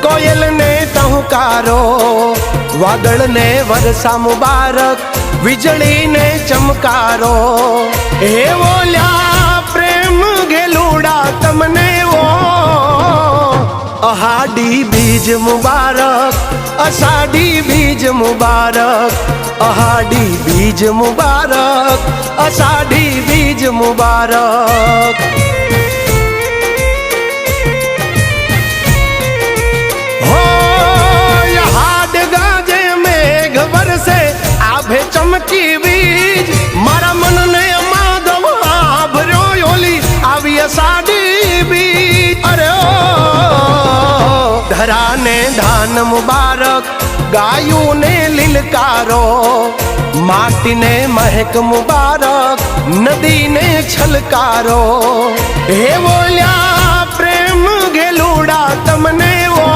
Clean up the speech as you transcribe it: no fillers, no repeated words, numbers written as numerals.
कोयल ने टहुकारो, वादळ ने वरसा मुबारक, વીજળી ને ચમકારો. હે બોલ્યા પ્રેમ ઘેલુડા તમને ઓ, અહાડી બીજ મુબારક, અષાઢી બીજ મુબારક, અહાડી બીજ મુબારક, અષાઢી બીજ મુબારક. ચમકી બીજ મારા મનને માધવ ભર્યો ઓલી આવી અષાઢી બીજ. અરે ઓ ધરાને ધાન મુબારક, ગાયું ને લીલકારો, માટીને મહેક મુબારક, નદીને છલકારો. હે બોલ્યા પ્રેમ ઘેલુડા તમને ઓ,